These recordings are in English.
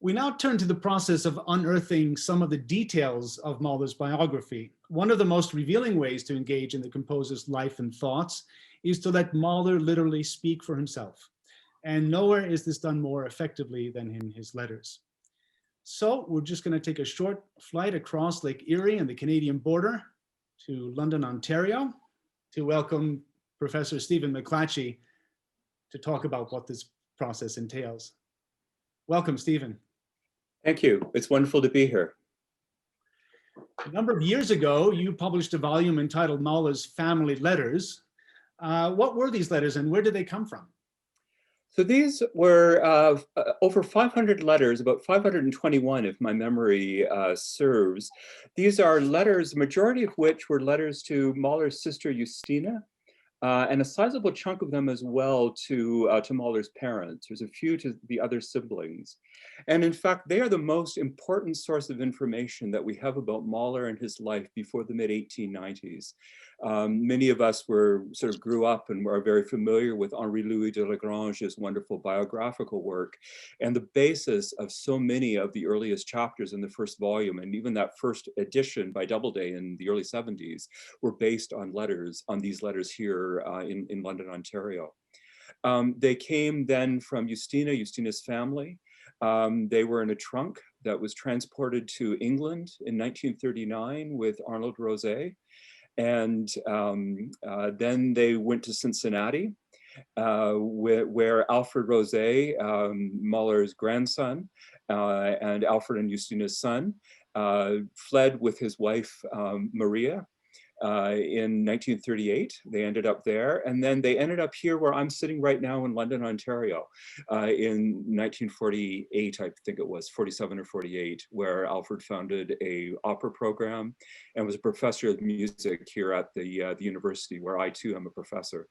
We now turn to the process of unearthing some of the details of Mahler's biography. One of the most revealing ways to engage in the composer's life and thoughts is to let Mahler literally speak for himself. And nowhere is this done more effectively than in his letters. So we're just going to take a short flight across Lake Erie and the Canadian border to London, Ontario, to welcome Professor Stephen McClatchie to talk about what this process entails. Welcome, Stephen. Thank you. It's wonderful to be here. A number of years ago, you published a volume entitled Mahler's Family Letters. What were these letters and where did they come from? So these were over 500 letters, about 521 if my memory serves. These are letters, majority of which were letters to Mahler's sister Justina, and a sizable chunk of them as well to Mahler's parents. There's a few to the other siblings. And in fact, they are the most important source of information that we have about Mahler and his life before the mid-1890s. Many of us grew up and were very familiar with Henri Louis de Lagrange's wonderful biographical work. And the basis of so many of the earliest chapters in the first volume, and even that first edition by Doubleday in the early 70s, were based on letters, on these letters here in London, Ontario. They came then from Justina's family. They were in a trunk that was transported to England in 1939 with Arnold Rosé. And then they went to Cincinnati, where Alfred Rosé, Mahler's grandson, and Alfred and Justina's son, fled with his wife, Maria, in 1938. They ended up there, and then they ended up here where I'm sitting right now in London, Ontario, in 1948, I think it was, 47 or 48, where Alfred founded a opera program and was a professor of music here at the university, where I too am a professor.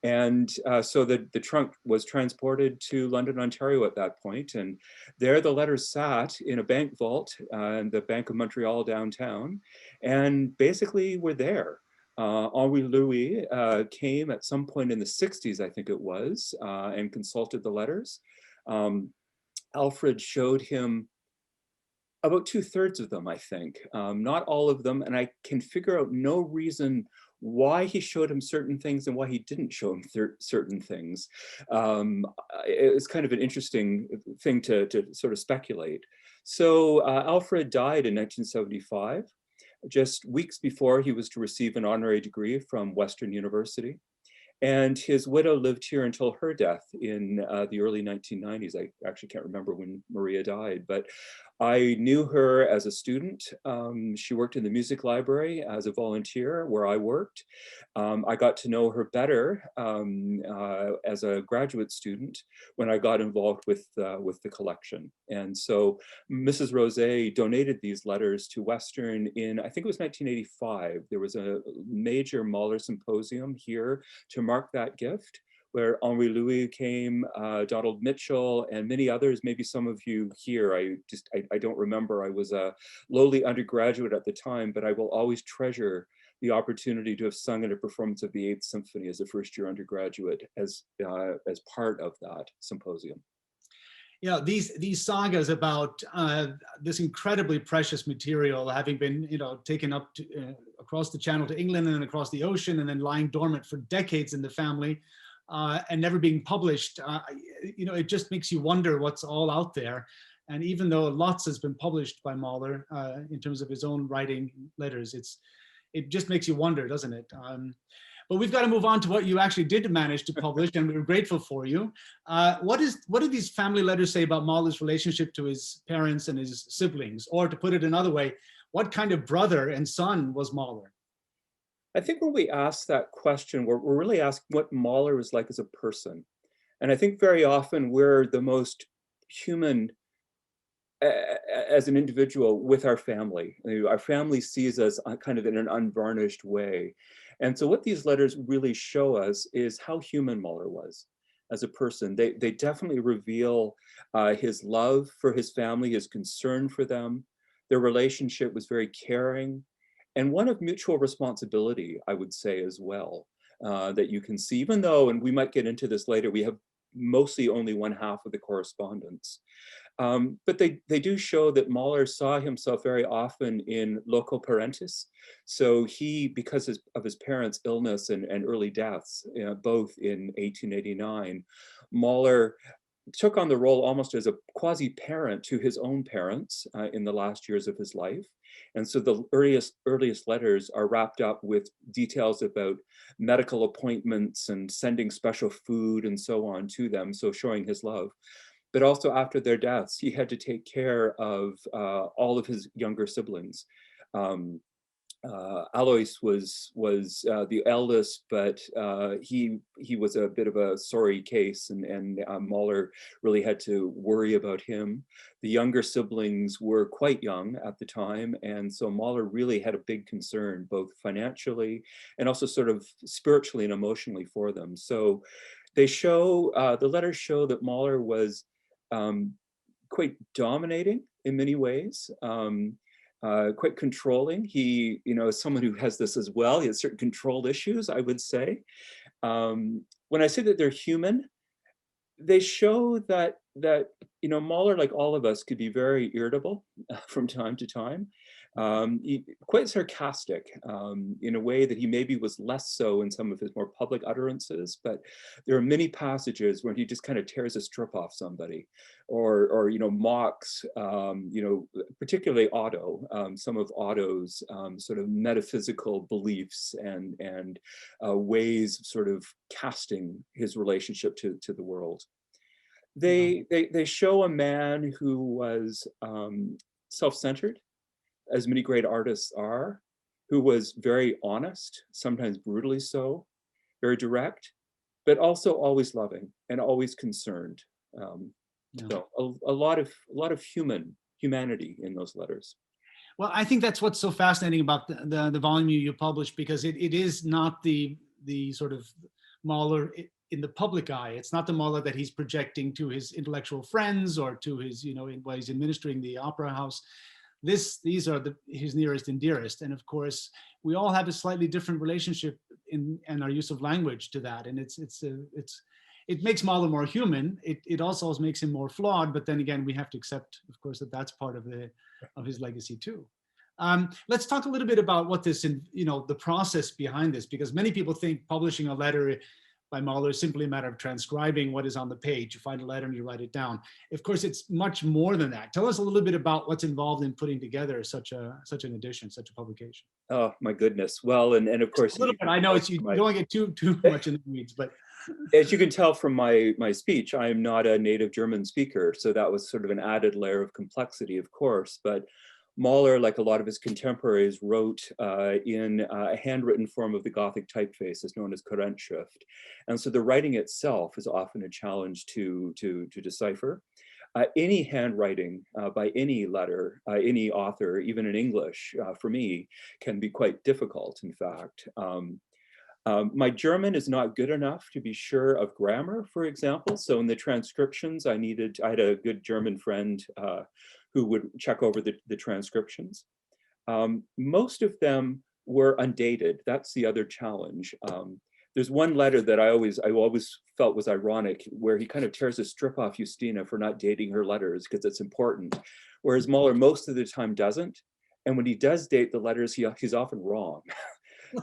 And so the trunk was transported to London, Ontario at that point. And there the letters sat in a bank vault in the Bank of Montreal downtown, and basically were there. Henri Louis came at some point in the 60s, I think it was, and consulted the letters. Alfred showed him about 2/3 of them, I think, not all of them. And I can figure out no reason why he showed him certain things and why he didn't show him certain things. It's kind of an interesting thing to sort of speculate. So Alfred died in 1975, just weeks before he was to receive an honorary degree from Western University. And his widow lived here until her death in the early 1990s. I actually can't remember when Maria died, but I knew her as a student. She worked in the music library as a volunteer where I worked. I got to know her better as a graduate student when I got involved with the collection. And so Mrs. Rosé donated these letters to Western in, I think it was 1985. There was a major Mahler symposium here to mark that gift, where Henri Louis came, Donald Mitchell, and many others, maybe some of you here. I don't remember. I was a lowly undergraduate at the time, but I will always treasure the opportunity to have sung in a performance of the Eighth Symphony as a first-year undergraduate as part of that symposium. Yeah, these sagas about this incredibly precious material having been, taken up across the channel to England and then across the ocean and then lying dormant for decades in the family and never being published, it just makes you wonder what's all out there. And even though lots has been published by Mahler in terms of his own writing letters, it just makes you wonder, doesn't it? But we've got to move on to what you actually did manage to publish, and we're grateful for you. What do these family letters say about Mahler's relationship to his parents and his siblings? Or to put it another way, what kind of brother and son was Mahler? I think when we ask that question, we're really asking what Mahler was like as a person. And I think very often we're the most human as an individual with our family. Our family sees us kind of in an unvarnished way. And so what these letters really show us is how human Mahler was as a person. They definitely reveal his love for his family, his concern for them. Their relationship was very caring and one of mutual responsibility, I would say as well, that you can see, even though, and we might get into this later, we have mostly only one half of the correspondence. But they do show that Mahler saw himself very often in loco parentis. So he, because of his parents' illness and early deaths, both in 1889, Mahler took on the role almost as a quasi-parent to his own parents in the last years of his life. And so the earliest letters are wrapped up with details about medical appointments and sending special food and so on to them, so showing his love. But also after their deaths, he had to take care of all of his younger siblings. Alois was the eldest, but he was a bit of a sorry case, and Mahler really had to worry about him. The younger siblings were quite young at the time, and so Mahler really had a big concern, both financially and also sort of spiritually and emotionally for them. So they show, the letters show that Mahler was quite dominating in many ways. Quite controlling. He, is someone who has this as well. He has certain controlled issues, I would say. When I say that they're human, they show that Mahler, like all of us, could be very irritable from time to time. Quite sarcastic in a way that he maybe was less so in some of his more public utterances, but there are many passages where he just kind of tears a strip off somebody, or mocks, particularly Otto, some of Otto's sort of metaphysical beliefs and ways of sort of casting his relationship to the world. They show a man who was self-centered, as many great artists are, who was very honest, sometimes brutally so, very direct, but also always loving and always concerned. So a lot of humanity in those letters. Well, I think that's what's so fascinating about the volume you published, because it is not the sort of Mahler in the public eye. It's not the Mahler that he's projecting to his intellectual friends or to his, while he's administering the opera house. These are his nearest and dearest. And of course, we all have a slightly different relationship in our use of language to that. And it makes Mahler more human. It also makes him more flawed. But then again, we have to accept, of course, that that's part of his legacy too. Let's talk a little bit about what the process behind this, because many people think publishing a letter by Mahler is simply a matter of transcribing what is on the page. You find a letter and you write it down. Of course, it's much more than that. Tell us a little bit about what's involved in putting together such an edition, such a publication. Oh my goodness! Well, and of course, a little bit. I know you don't get too much in the weeds, but as you can tell from my speech, I am not a native German speaker, so that was sort of an added layer of complexity, of course. But Mahler, like a lot of his contemporaries, wrote in a handwritten form of the Gothic typeface, is known as Kurrentschrift. And so the writing itself is often a challenge to decipher. Any handwriting by any letter, any author, even in English, for me, can be quite difficult, in fact. My German is not good enough to be sure of grammar, for example. So in the transcriptions, I had a good German friend who would check over the transcriptions. Most of them were undated. That's the other challenge. There's one letter that I always felt was ironic, where he kind of tears a strip off Justina for not dating her letters because it's important, whereas Mahler most of the time doesn't. And when he does date the letters, he's often wrong.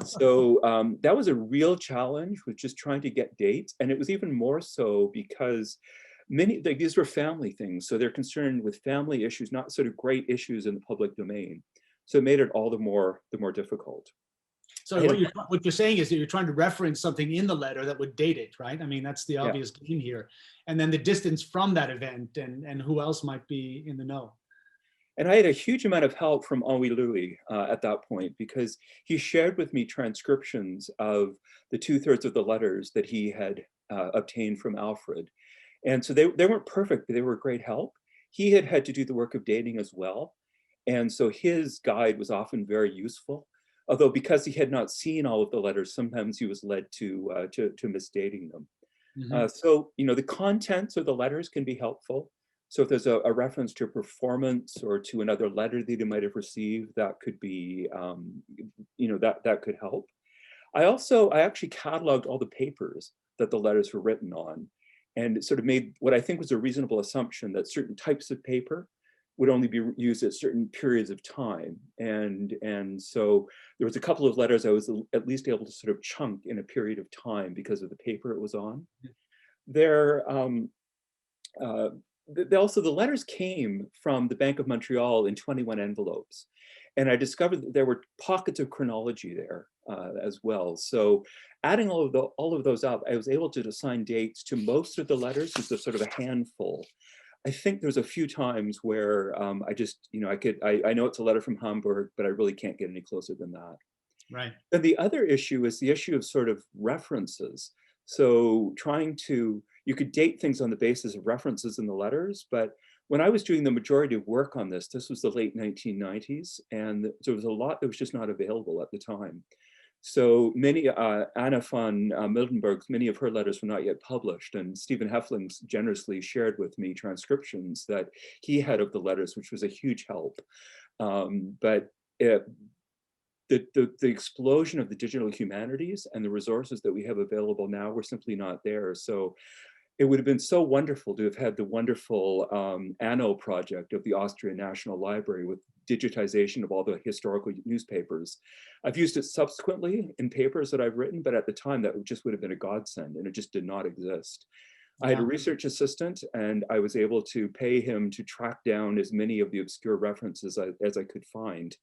So that was a real challenge, was just trying to get dates. And it was even more so because these were family things. So they're concerned with family issues, not sort of great issues in the public domain. So it made it all the more difficult. So what you're saying is that you're trying to reference something in the letter that would date it, right? I mean, that's the obvious game here. And then the distance from that event and who else might be in the know. And I had a huge amount of help from Henri Louis at that point, because he shared with me transcriptions of the 2/3 of the letters that he had obtained from Alfred. And so they weren't perfect, but they were great help. He had to do the work of dating as well. And so his guide was often very useful. Although because he had not seen all of the letters, sometimes he was led to misdating them. Mm-hmm. So, the contents of the letters can be helpful. So if there's a reference to a performance or to another letter that he might have received, that could be, that could help. I actually cataloged all the papers that the letters were written on. and it sort of made what I think was a reasonable assumption that certain types of paper would only be used at certain periods of time. And so there was a couple of letters I was at least able to sort of chunk in a period of time because of the paper it was on. There, also the letters came from the Bank of Montreal in 21 envelopes. And I discovered that there were pockets of chronology there as well. So adding all of those up, I was able to assign dates to most of the letters, just a sort of a handful. I think there's a few times where I just, I know it's a letter from Hamburg, but I really can't get any closer than that. Right. And the other issue is the issue of sort of references. So you could date things on the basis of references in the letters, but when I was doing the majority of work on this was the late 1990s, and there was a lot that was just not available at the time. So many, Anna von Miltenberg's, many of her letters were not yet published, and Stephen Heffling generously shared with me transcriptions that he had of the letters, which was a huge help. But the explosion of the digital humanities and the resources that we have available now were simply not there. So it would have been so wonderful to have had the wonderful Anno project of the Austrian National Library with digitization of all the historical newspapers. I've used it subsequently in papers that I've written, but at the time that just would have been a godsend, and it just did not exist. I had a research assistant, and I was able to pay him to track down as many of the obscure references as I could find.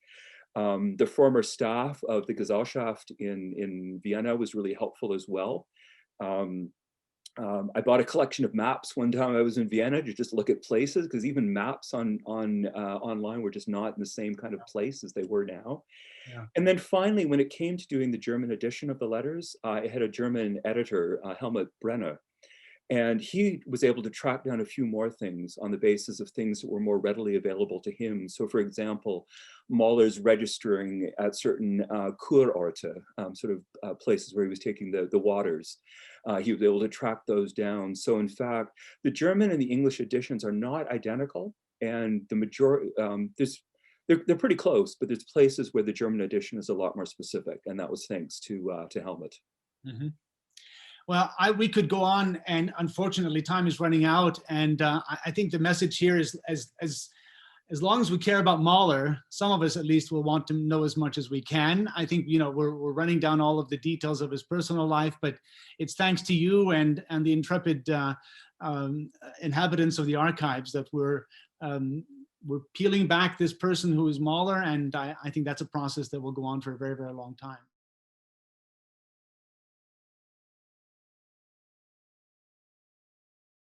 The former staff of the Gesellschaft in Vienna was really helpful as well. I bought a collection of maps one time I was in Vienna to just look at places, because even maps online were just not in the same kind of place as they were now. Yeah. And then finally, when it came to doing the German edition of the letters, I had a German editor, Helmut Brenner, and he was able to track down a few more things on the basis of things that were more readily available to him. So for example, Mahlers registering at certain Kurorte, places where he was taking the waters. He was able to track those down. So in fact, the German and the English editions are not identical, and the majority, they're pretty close, but there's places where the German edition is a lot more specific, and that was thanks to Helmut. Mm-hmm. Well, we could go on, and unfortunately time is running out. And I think the message here is as long as we care about Mahler, some of us at least will want to know as much as we can. I think, we're running down all of the details of his personal life, but it's thanks to you and the intrepid inhabitants of the archives that we're peeling back this person who is Mahler. And I think that's a process that will go on for a very, very long time.